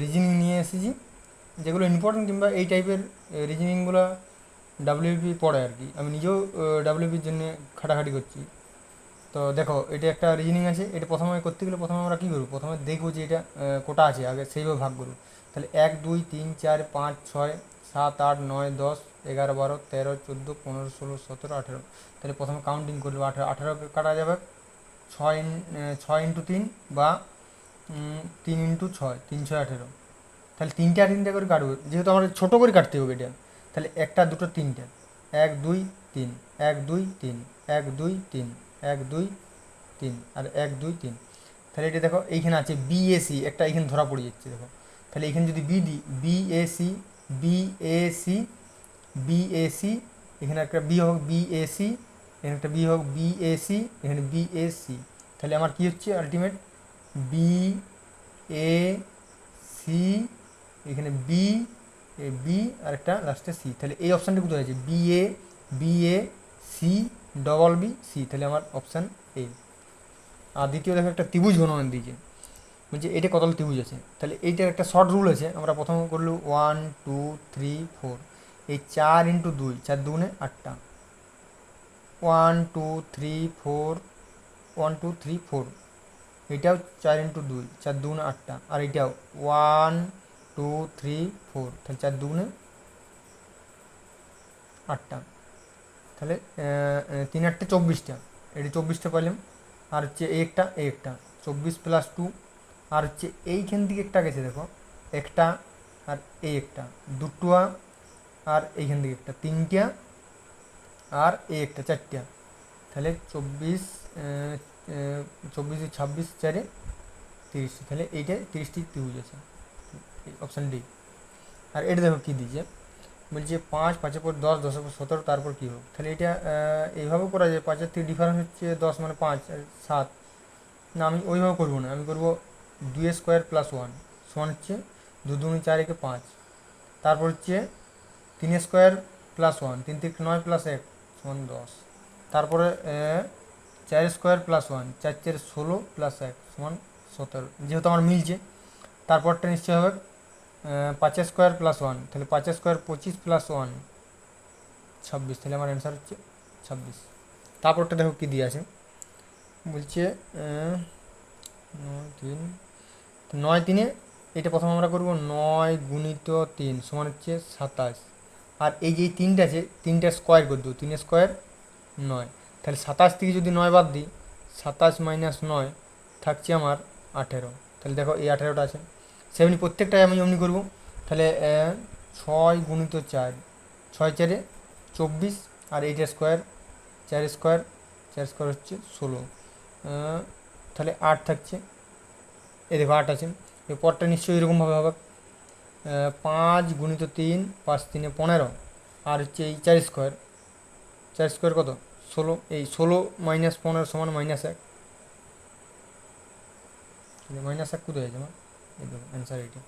Reasoning নিয়ে এসেছি, যেগুলো ইম্পর্টেন্ট কিংবা এই টাইপের রিজনিংগুলো ডাব্লিউপি পড়ে আর কি। আমি নিজেও ডাব্লিউপির জন্য খাটাখাটি করছি। তো দেখো, এটা একটা রিজনিং আছে। এটা প্রথমে করতে গেলে প্রথমে আমরা কী করবো, প্রথমে দেখবো যে এটা কোটা আছে, আগে সেইভাবে ভাগ করবো। তাহলে 1 2 3 4 5 6 7 8 9 10 11 12 13 14 15 16 17 18। তাহলে প্রথমে কাউন্টিং করবো, 18 কাটা যাবে 6 ইন্টু 3 বা 3 ইন্টু 6, 3 6 18। তাহলে তিনটা তিনটা করে কাটবো, যেহেতু আমার ছোটো করে কাটতে হবে এটা। তাহলে একটা দুটো তিনটা, 1 2 3 1 2 3 1 2 3 1 2 3 আর 1 2 3। তাহলে এটা দেখো এইখানে আছে বিএসি, একটা এইখানে ধরা পড়ে যাচ্ছে দেখো। তাহলে এখানে যদি বি দিই, বিএসি বিএসি বিএসি, এখানে একটা বি হোক বিএসি, এখানে একটা বি হোক বিএসি, এখানে বিএসি। তাহলে আমার কী হচ্ছে আলটিমেট বি এ সি, এখানে বি বি আর একটা লাস্টে সি। তাহলে এই অপশানটা কোথায় আছে, B A C double B C. তাহলে আমার অপশান এই। আর দ্বিতীয় দেখো একটা ত্রিভুজ গণনা দিয়েছে, বলছে এটা কতল ত্রিভুজ আছে। তাহলে এইটার একটা শর্ট রুল আছে, আমরা প্রথমে করলো 1 2 3 4। এই 4 ইন্টু 2, 4 2 8টা, 1 2 3 4 1 2 3 4। এটাও 4 ইন্টু 2, 4 2 8টা। আর এটাও 1 2 3 4। তাহলে 4 2 8টা। তাহলে 3 8টে 24টা, এটি 24টা পাইলাম। আর হচ্ছে একটা 24 প্লাস 2। আর হচ্ছে এইখান থেকে একটা গেছে দেখো, একটা আর এই একটা, দুটোয়া। আর এইখান থেকে একটা, তিনটা। আর এই একটা, চারটা। তাহলে 24 24 26 4 30। তাহলে এইটা 30টি ত্রিভুজ আছে, অপশান ডি। আর এটা দেখো কী দিয়েছে, বলছে 5 5 পর 10 10 পর 17, তারপর কী হোক। তাহলে এটা এইভাবেও করা যায়, 5-এর থেকে ডিফারেন্স হচ্ছে 10 মানে 5 আর 7। না, আমি ওইভাবে করবো না, আমি করবো 2 স্কোয়ার প্লাস 1 সমান হচ্ছে 2 2 4 একে 5। তারপর হচ্ছে 3 স্কোয়ার প্লাস 1, 3 3 9 প্লাস 1 সমান 10। তারপরে 4 স্কোয়ার প্লাস 1, 4 4 16 প্লাস 1 সমান 17, যেহেতু আমার মিলছে। তারপরটা নিশ্চয় হবে 5 স্কোয়ার প্লাস 1, তাহলে 5 স্কোয়ার 25 প্লাস 1 26। তাহলে আমার অ্যান্সার হচ্ছে 26। তারপরটা দেখো কী দিয়ে আছে, বলছে 9 3। এটা প্রথমে আমরা করবো 9 গুণিত 3 সমান হচ্ছে 27। আর এই যে তিনটা আছে, তিনটা স্কোয়ার করে দেবো, 3 স্কোয়ার 9। তাহলে 27 থেকে যদি 9 বাদ দিই, 27 মাইনাস 9 থাকছে আমার 18। তাহলে দেখো এই 18টা আছে। সেমনি প্রত্যেকটাই আমি এমনি করবো। তাহলে 6 গুণিত 4, 6 4 24। আর এইটা স্কোয়ার, 4 স্কোয়ার, 4 স্কোয়ার হচ্ছে 16। তাহলে 8 থাকছে, এই দেখো 8 আছে। এরপরটা নিশ্চয়ই এরকমভাবে হবে, 5 গুণিত 3, 5 3 15। আর হচ্ছে এই 4 স্কোয়ার, 4 স্কোয়ার কত 16। এই 16 মাইনাস 15 সমান -1। তাহলে -1 কোথায় আছে আমার, এই দেখো অ্যান্সার এইটা।